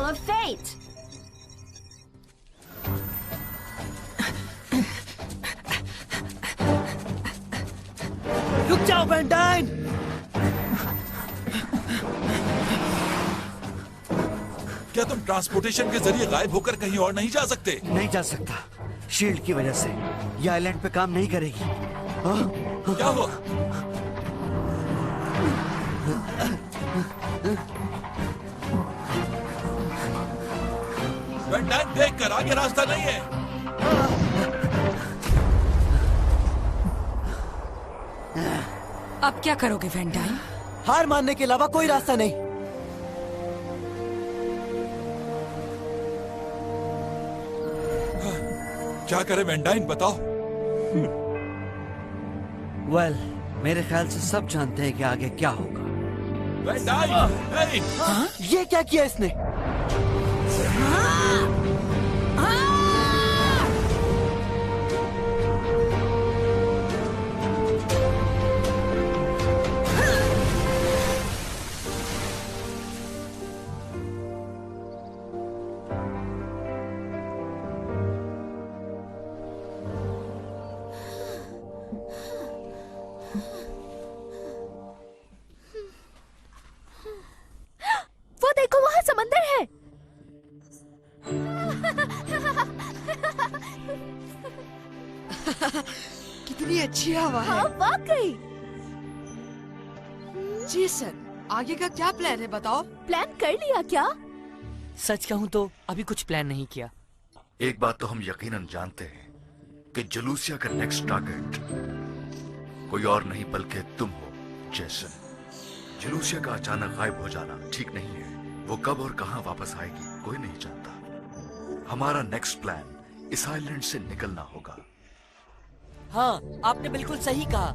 of fate. रुक जाओ van dine. क्या तुम ट्रांसपोर्टेशन के जरिए गायब होकर कहीं और नहीं जा सकते? नहीं जा सकता, शील्ड की वजह से ये आइलैंड पे काम नहीं करेगी। क्या हुआ? वैन डाइन देख कर, आगे रास्ता नहीं है। अब क्या करोगे वैन डाइन? हार मानने के अलावा कोई रास्ता नहीं। क्या करें वैन डाइन, बताओ। वेल, मेरे ख्याल से सब जानते हैं कि आगे क्या होगा। वैन डाइन, नहीं। ये क्या किया इसने? वो देखो, वहाँ समंदर है। कितनी अच्छी हवा है। हाँ, वाकई। जेसन, आगे का क्या प्लान है बताओ? प्लान कर लिया क्या? सच कहूँ तो अभी कुछ प्लान नहीं किया। एक बात तो हम यकीनन जानते हैं कि जलूसिया का नेक्स्ट टारगेट कोई और नहीं बल्कि तुम हो, जेसन। जलूसिया का अचानक गायब हो जाना ठीक नहीं है। वो कब और कहां वापस आएगी कोई नहीं जानता। हमारा नेक्स्ट प्लान इस आइलैंड से निकलना होगा। हाँ, आपने बिल्कुल सही कहा।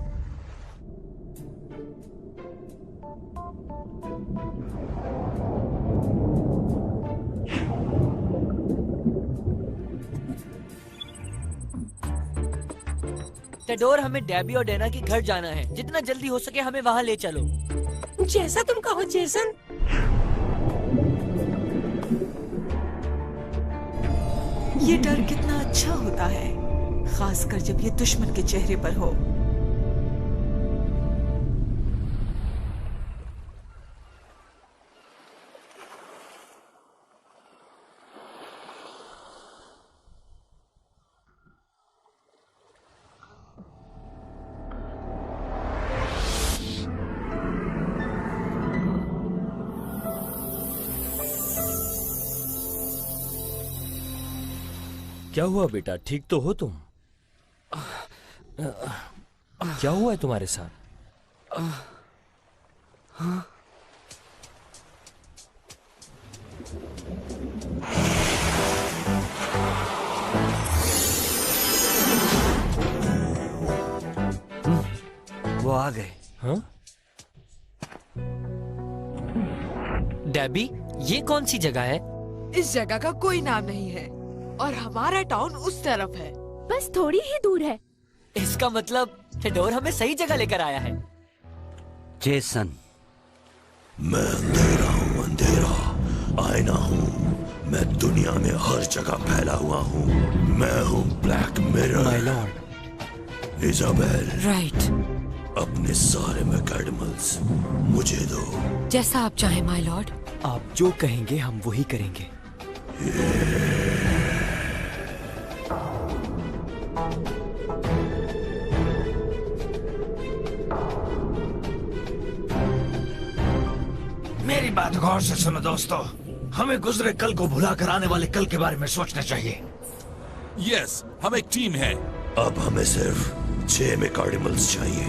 टेडोर, हमें डैबी और डेना के घर जाना है। जितना जल्दी हो सके हमें वहाँ ले चलो। जैसा तुम कहो जेसन। ये डर कितना अच्छा होता है, खासकर जब ये दुश्मन के चेहरे पर हो। क्या हुआ बेटा, ठीक तो हो तुम? क्या हुआ है तुम्हारे साथ? वो आ गए। हाँ? डैबी, ये कौन सी जगह है? इस जगह का कोई नाम नहीं है और हमारा टाउन उस तरफ है। बस थोड़ी ही दूर है। इसका मतलब टेडोर हमें सही जगह लेकर आया है। जेसन, मैं अंधेरा हूँ, अंधेरा आईना हूँ। मैं दुनिया में हर जगह फैला हुआ हूँ। मैं हूँ black mirror. My Lord. Isabel, right. अपने सारे मैकेडमल्स मुझे दो। जैसा आप चाहें माय लॉर्ड। आप जो कहेंगे हम वही करेंगे। मेरी बात गौर से सुनो दोस्तों, हमें गुजरे कल को भुला कर आने वाले कल के बारे में सोचना चाहिए। यस, हम एक टीम है। अब हमें सिर्फ 6 मैकेडमल्स चाहिए।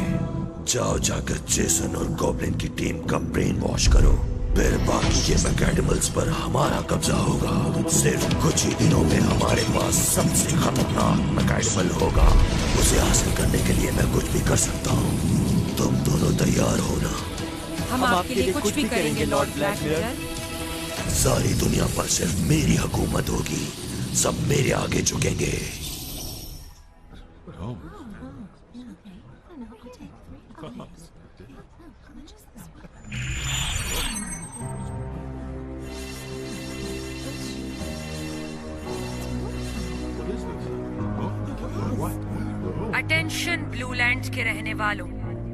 जाओ जाकर जेसन और गॉब्लिन की टीम का ब्रेन वॉश करो, फिर बाकी के मैकेडमल्स पर हमारा कब्जा होगा। सिर्फ कुछ ही दिनों में हमारे पास सबसे खतरनाक मैकेडमल होगा। उसे हासिल करने के लिए मैं कुछ भी कर सकता हूँ। तुम दोनों तैयार हो ना? हम आपके लिए कुछ भी करेंगे लॉर्ड ब्लैक मिरर। सारी दुनिया पर सिर्फ मेरी हुकूमत होगी। सब मेरे आगे झुकेंगे। अटेंशन ब्लू लैंड के रहने वालों,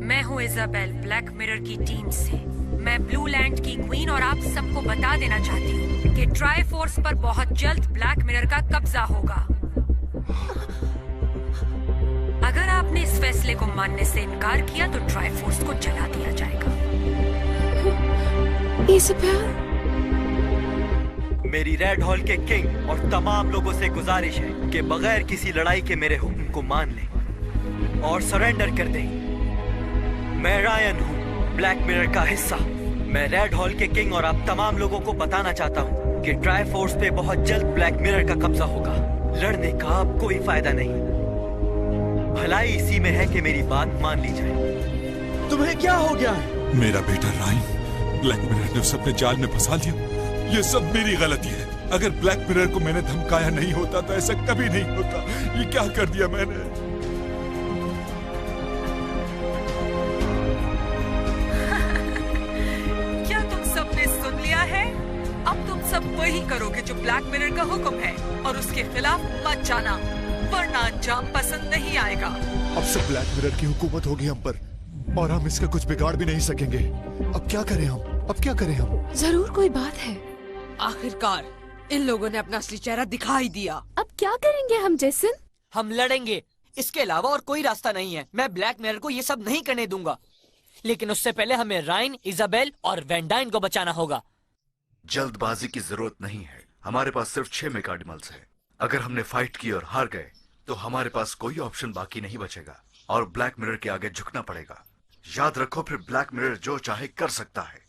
मैं हूँ इजाबेल ब्लैक मिरर की टीम से। मैं ब्लू लैंड की क्वीन और आप सबको बता देना चाहती हूँ कि ट्राई फोर्स पर बहुत जल्द ब्लैक मिरर का कब्जा होगा। अगर आपने इस फैसले को मानने से इनकार किया तो ट्राई फोर्स को जला दिया जाएगा। इज़ाबेल, मेरी रेड हॉल के किंग और तमाम लोगों से गुजारिश है कि बगैर किसी लड़ाई के मेरे हुक्म को मान लें और सरेंडर कर दें। मैं रायन हूँ, ब्लैक मिरर का हिस्सा। मैं रेड हॉल के किंग और आप तमाम लोगों को बताना चाहता हूँ कि ट्राई फोर्स पे बहुत जल्द ब्लैक मिरर का कब्जा होगा। लड़ने का अब कोई फायदा नहीं। भलाई इसी में है कि मेरी बात मान ली जाए। तुम्हें क्या हो गया? मेरा बेटा रायन ब्लैक मिरर ने उसे अपने जाल में फंसा लिया। ये सब मेरी गलती है। अगर ब्लैक मिरर को मैंने धमकाया नहीं होता तो ऐसा कभी नहीं होता। ये क्या कर दिया मैंने? क्या तुम सबने सुन लिया है? अब तुम सब वही करोगे जो ब्लैक मिरर का हुक्म है और उसके खिलाफ मत जाना, वरना अंजाम पसंद नहीं आएगा। अब से ब्लैक मिरर की हुकूमत होगी हम पर और हम इसका कुछ बिगाड़ भी नहीं सकेंगे। अब क्या करें हम? अब क्या करें हम? जरूर कोई बात है। आखिरकार इन लोगों ने अपना असली चेहरा दिखा ही दिया। अब क्या करेंगे हम जेसन? हम लड़ेंगे, इसके अलावा और कोई रास्ता नहीं है। मैं ब्लैक मिरर को ये सब नहीं करने दूंगा, लेकिन उससे पहले हमें रायन, इजाबेल और वेंडाइन को बचाना होगा। जल्दबाजी की जरूरत नहीं है। हमारे पास सिर्फ 6 मेगाडिमल्स है। अगर हमने फाइट की और हार गए तो हमारे पास कोई ऑप्शन बाकी नहीं बचेगा और ब्लैक मिरर के आगे झुकना पड़ेगा। याद रखो, फिर ब्लैक मिरर जो चाहे कर सकता है।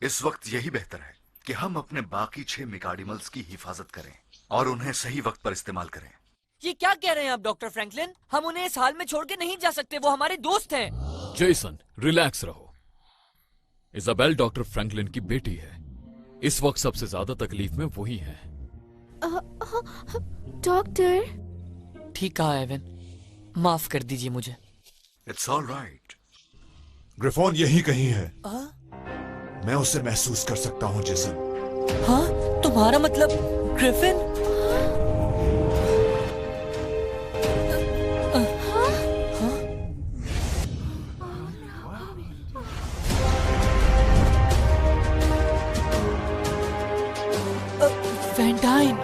इस वक्त यही बेहतर है कि हम अपने बाकी 6 मेगाडिमल्स की हिफाजत करें और उन्हें सही वक्त पर इस्तेमाल करें। ये क्या कह रहे हैं आप डॉक्टर फ्रैंकलिन? हम उन्हें इस हाल में छोड़ के नहीं जा सकते, वो हमारे दोस्त हैं। जेसन, रिलैक्स रहो। इजाबेल डॉक्टर फ्रैंकलिन की बेटी है। इस वक्त सबसे ज्यादा तकलीफ में वही है। डॉक्टर। ठीक कहा एवन, माफ कर दीजिए मुझे। It's all right. ग्रिफोन यही कहीं है। मैं उसे महसूस कर सकता हूँ जेसन। हाँ, तुम्हारा मतलब ग्रिफिन? वेंडाइन।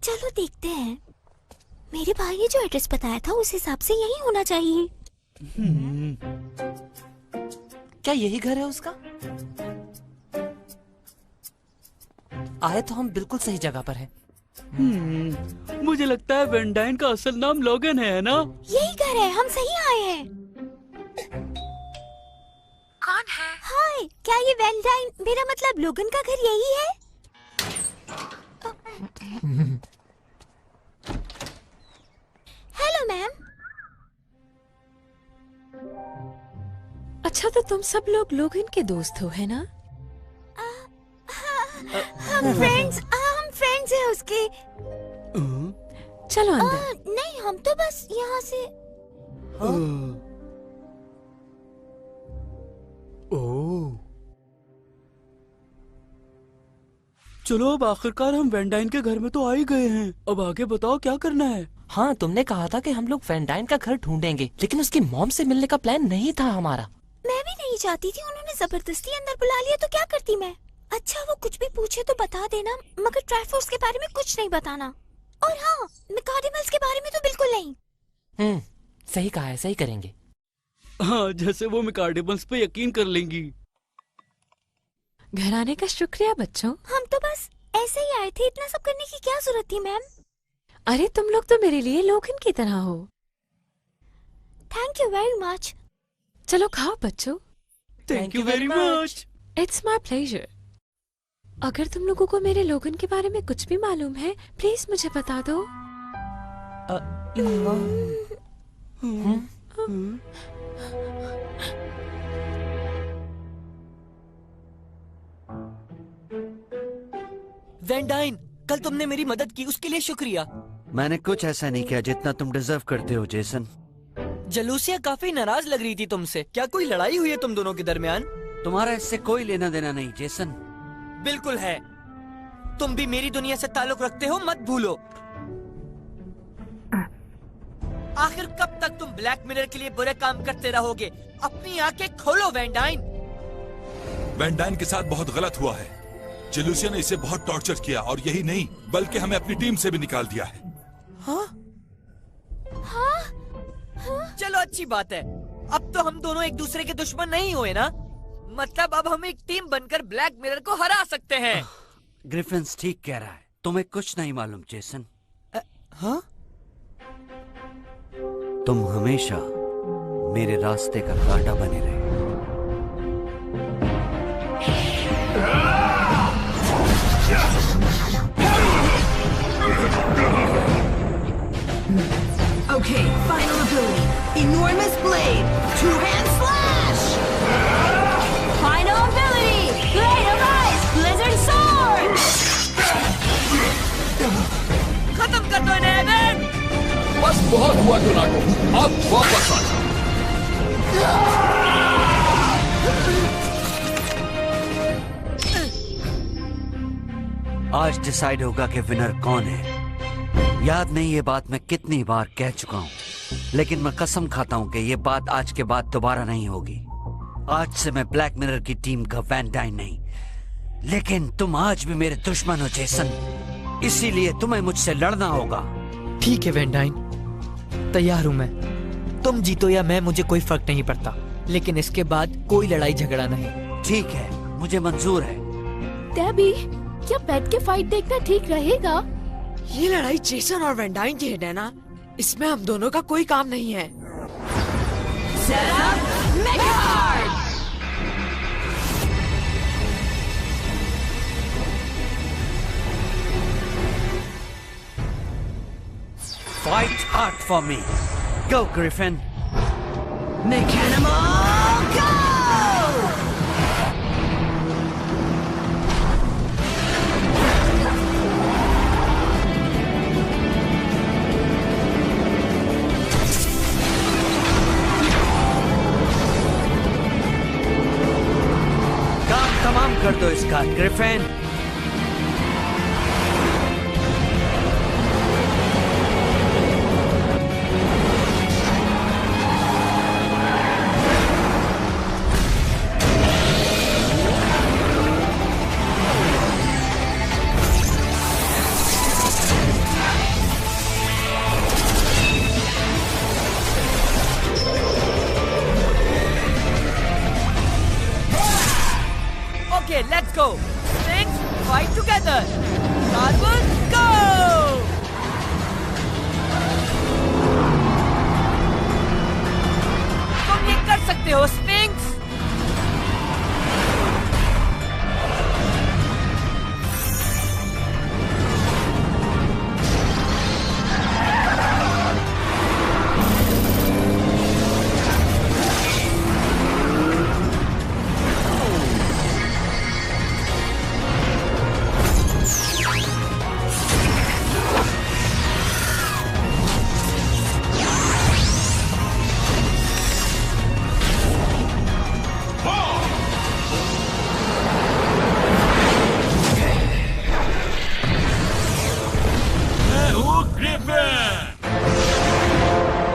चलो देखते हैं। मेरे भाई ने जो एड्रेस बताया था उस हिसाब से यही होना चाहिए। क्या यही घर है उसका? आए तो हम बिल्कुल सही जगह पर हैं। मुझे लगता है वेंडाइन का असल नाम लोगन है ना? यही घर है, हम सही आए हैं। कौन है? हाय, क्या ये वेंडाइन, मेरा मतलब लोगन का घर यही है? Hello ma'am. अच्छा, तो तुम सब लोग लोगन के दोस्त हो, है ना? हम फ्रेंड्स हैं उसके। चलो अंदर। नहीं, हम तो बस यहाँ से। चलो, अब आखिरकार हम वेंडाइन के घर में तो आ ही गए हैं। अब आगे बताओ क्या करना है? हाँ, तुमने कहा था कि हम लोग वेंडाइन का घर ढूंढेंगे, लेकिन उसकी मॉम से मिलने का प्लान नहीं था हमारा। मैं भी नहीं चाहती थी, उन्होंने जबरदस्ती अंदर बुला लिया तो क्या करती मैं। अच्छा, वो कुछ भी पूछे तो बता देना, मगर ट्राइफोर्स के बारे में कुछ नहीं बताना। और हाँ, मेगाडिमल्स के बारे में तो बिल्कुल नहीं। सही कहा है, सही करेंगे। हाँ, जैसे वो मेगाडिमल्स पे यकीन कर लेंगी। घर आने का शुक्रिया बच्चों। हम तो बस ऐसे ही आए थे, इतना सब करने की क्या जरूरत थी मैम? अरे तुम लोग तो मेरे लिए लोगन की तरह हो। Thank you very much. चलो खाओ बच्चों। Thank you very much. It's my pleasure. अगर तुम लोगों को मेरे लोगन के बारे में कुछ भी मालूम है, प्लीज मुझे बता दो। वेंडाइन, कल तुमने मेरी मदद की, उसके लिए शुक्रिया। मैंने कुछ ऐसा नहीं किया जितना तुम डिजर्व करते हो जेसन। जलूसिया काफी नाराज लग रही थी तुमसे। क्या कोई लड़ाई हुई है तुम दोनों के दरमियान? तुम्हारा इससे कोई लेना देना नहीं जेसन। बिल्कुल है। तुम भी मेरी दुनिया से ताल्लुक रखते हो, मत भूलो। आखिर कब तक तुम ब्लैक मिरर के लिए बुरे काम करते रहोगे? अपनी आंखें खोलो वैन डाइन। वैन डाइन के साथ बहुत गलत हुआ है। जेलूसिया ने इसे बहुत टॉर्चर किया और यही नहीं बल्कि हमें अपनी टीम से भी निकाल दिया है। हाँ? हाँ? चलो अच्छी बात है। अब तो हम दोनों एक दूसरे के दुश्मन नहीं हुए ना। मतलब अब हम एक टीम बनकर ब्लैक मिरर को हरा सकते हैं। ग्रिफिन्स ठीक कह रहा है। तुम्हें कुछ नहीं मालूम जेसन। हाँ? तुम हमेशा मेरे रास्ते का कांटा बने रहे। Okay, final ability. Enormous blade. Two-hand slash! Final ability! Blade of Ice! Blizzard Sword! खत्म कर दो इन्हें एवन! बस बहुत हुआ टोनाटो, अब वापस आ जाओ। आज डिसाइड होगा कि विनर कौन है। याद नहीं ये बात मैं कितनी बार कह चुका हूँ, लेकिन मैं कसम खाता हूँ कि ये बात आज के बाद दोबारा नहीं होगी। आज से मैं ब्लैक मिरर की टीम का वैन डाइन नहीं, लेकिन तुम आज भी मेरे दुश्मन हो जेसन, इसीलिए तुम्हें मुझसे लड़ना होगा। ठीक है वैन डाइन, तैयार हूँ मैं। तुम जीतो या मैं, मुझे कोई फर्क नहीं पड़ता, लेकिन इसके बाद कोई लड़ाई झगड़ा नहीं। ठीक है, मुझे मंजूर है। डेबी, क्या बैठ के फाइट देखना ठीक रहेगा? ये लड़ाई जेसन और वैन डाइन की है डैना, इसमें हम दोनों का कोई काम नहीं है। Fight hard for me. Go, Griffin. Mechanimal, go! काम तमाम कर दो इसका, Griffin. Okay, let's go. Sphinx, fight together. Carbon, go! तुम ये कर सकते हो, स्फिंक्स।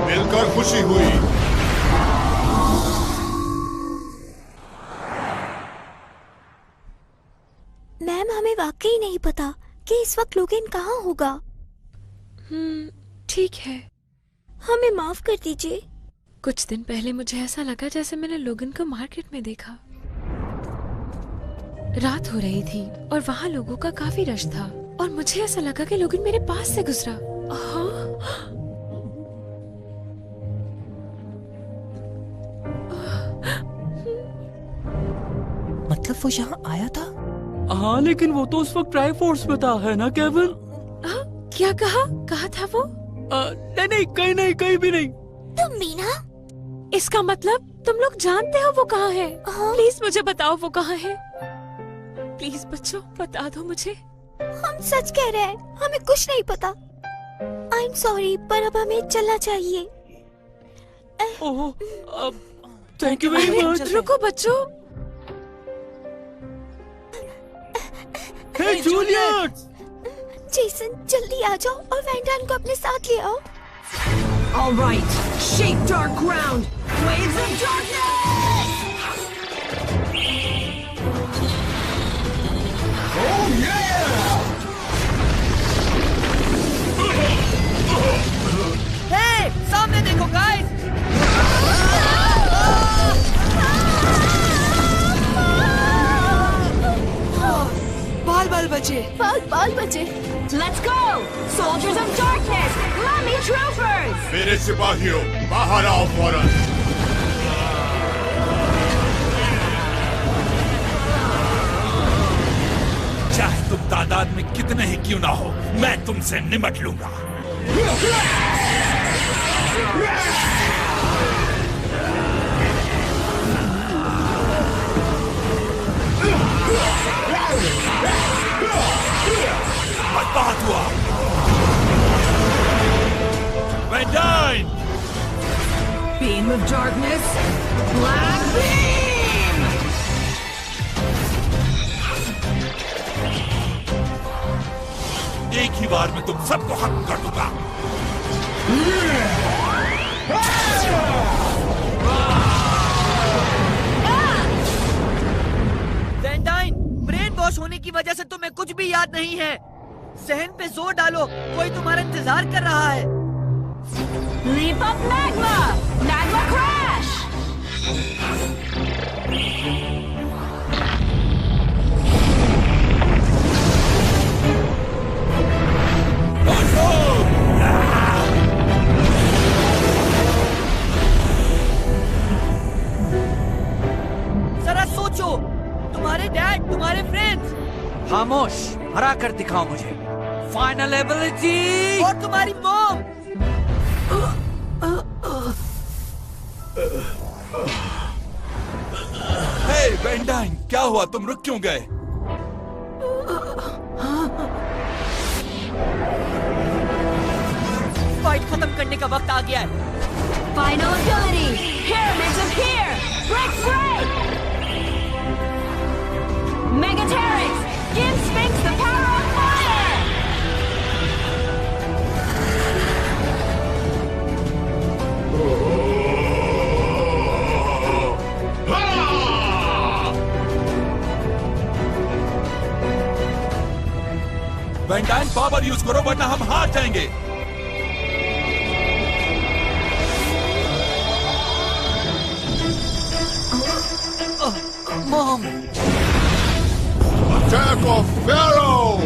मिलकर खुशी हुई। मैम, हमें वाकई नहीं पता कि इस वक्त लोगन कहाँ होगा। ठीक है। हमें माफ कर दीजिए। कुछ दिन पहले मुझे ऐसा लगा जैसे मैंने लोगन को मार्केट में देखा। रात हो रही थी और वहाँ लोगों का काफी रश था और मुझे ऐसा लगा कि लोगन मेरे पास से गुजरा। मतलब वो यहाँ आया था? हाँ, लेकिन वो तो उस वक्त ट्राई फोर्स में था, है ना केविन? क्या कहा? कहा था वो? नहीं, कहीं भी नहीं। तुम भी ना? इसका मतलब तुम लोग जानते हो वो कहाँ है? प्लीज मुझे बताओ वो कहाँ है। प्लीज बच्चों, बता दो मुझे। हम सच कह रहे हैं, हमें कुछ नहीं पता। आई एम सॉरी, पर अब हमें चलना चाहिए। Thank you very much. रुको बच्चों। हे जूलियट! जेसन जल्दी आ जाओ और वैंडान को अपने साथ ले आओ। All right, shape dark ground, waves of darkness! Oh yeah! Hey, सामने देखो गाइस! बाल बचे। बाल बचे। Let's go, soldiers of darkness, Lummy troopers! मेरे सिपाहियों, बाहर आओ फौरन! चाहे तुम तादाद में कितने ही क्यों ना हो, मैं तुमसे निमट लूंगा। बात हुआ। वैंडाइन! Beam of darkness, black beam! एक ही बार में तुम सबको खत्म कर दूंगा। वैंडाइन, ब्रेन वॉश होने की वजह से तुम्हें कुछ भी याद नहीं है। सहन पे जोर डालो, कोई तुम्हारा इंतजार कर रहा है। Leap up magma! Magma crash! जरा सोचो, तुम्हारे डैड, तुम्हारे फ्रेंड्स। खामोश, हरा कर दिखाओ मुझे। Final ability! और तुम्हारी मॉम। हे वैंडाइन, क्या हुआ? तुम रुक क्यों गए? फाइट खत्म करने का वक्त आ गया है। Final ability, Pyramids appear! Break break! Megaterrix, give Sphinx the power of fire! Vandine, power use करो वरना हम हार जाएंगे। मॉम! Attack of Pharaoh!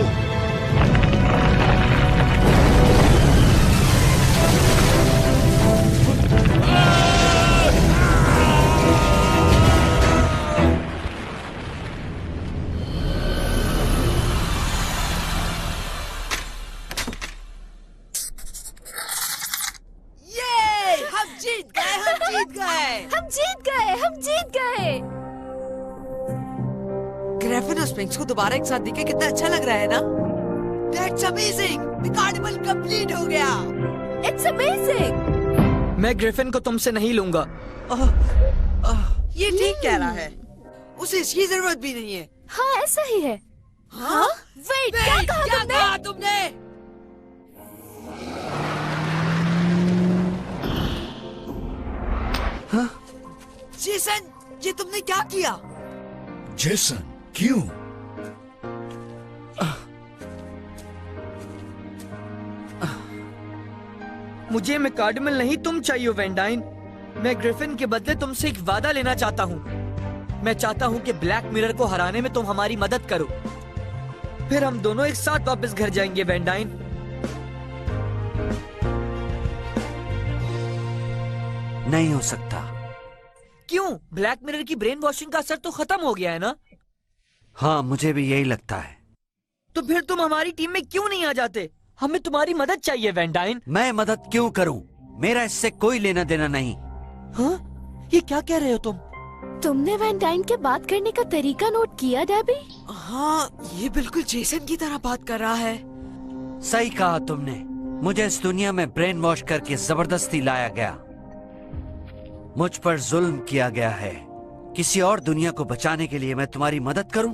हम जीत गए। ग्रिफिन और स्फिंक्स को दोबारा एक साथ दिखे कितना अच्छा लग रहा है ना? That's amazing! कार्निवल कंप्लीट हो गया। It's amazing! मैं ग्रिफिन को तुमसे नहीं लूंगा। ये ठीक कह रहा है। उसे इसकी जरूरत भी नहीं है। हाँ, ऐसा ही है। हाँ? Wait, क्या कहा तुमने? हाँ? जेसन, ये तुमने क्या किया? जेसन, क्यों? मुझे मैकार्डिमल नहीं तुम चाहिए वैंडाइन। मैं ग्रिफिन के बदले तुमसे एक वादा लेना चाहता हूँ। मैं चाहता हूँ कि ब्लैक मिरर को हराने में तुम हमारी मदद करो। फिर हम दोनों एक साथ वापस घर जाएंगे वैंडाइन। नहीं हो सकता। क्यों? ब्लैक मिरर की ब्रेन वॉशिंग का असर तो खत्म हो गया है ना? हाँ, मुझे भी यही लगता है। तो फिर तुम हमारी टीम में क्यों नहीं आ जाते? हमें तुम्हारी मदद चाहिए वैंडाइन। मैं मदद क्यों करूं? मेरा इससे कोई लेना देना नहीं। हाँ? ये क्या कह रहे हो तुम? तुमने वैंडाइन के बात करने का तरीका नोट किया डैबी? हाँ, ये बिल्कुल जेसन की तरह बात कर रहा है। सही कहा तुमने। मुझे इस दुनिया में ब्रेन वॉश करके जबरदस्ती लाया गया। मुझ पर जुल्म किया गया है। किसी और दुनिया को बचाने के लिए मैं तुम्हारी मदद करूं?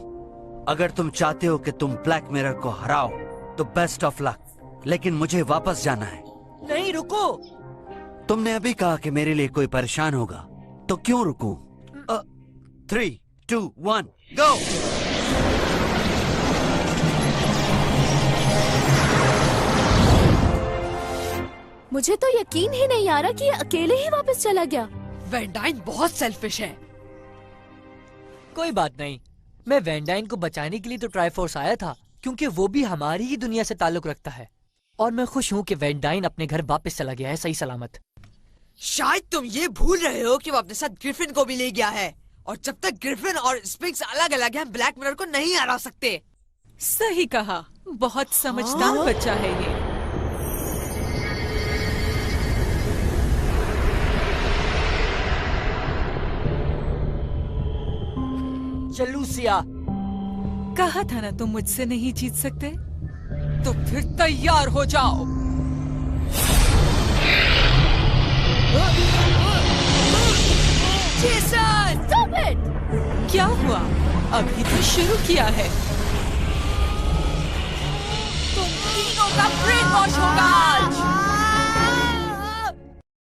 अगर तुम चाहते हो कि तुम ब्लैक मिरर को हराओ तो बेस्ट ऑफ लक, लेकिन मुझे वापस जाना है। नहीं, रुको। तुमने अभी कहा कि मेरे लिए कोई परेशान होगा, तो क्यों रुकूं? 3, 2, 1, गो! मुझे तो यकीन ही नहीं आ रहा कि ये अकेले ही वापस चला गया। वैन डाइन बहुत सेल्फिश है। कोई बात नहीं, मैं वैन डाइन को बचाने के लिए तो ट्राइफोर्स आया था, क्योंकि वो भी हमारी ही दुनिया से ताल्लुक रखता है। और मैं खुश हूँ कि वैन डाइन अपने घर वापस चला गया है सही सलामत। शायद तुम ये भूल रहे हो कि वो अपने साथ ग्रिफिन को भी ले गया है, और जब तक ग्रिफिन और स्पिंक्स अलग अलग हैं, ब्लैक मिरर को नहीं हरा सकते। सही कहा, बहुत समझदार बच्चा है ये। जलूसिया, कहा था ना तुम मुझसे नहीं जीत सकते, तो फिर तैयार हो जाओ। जेसन! Stop it! क्या हुआ? अभी तो शुरू किया है। तुम तीनों का ब्रेन वॉश होगा।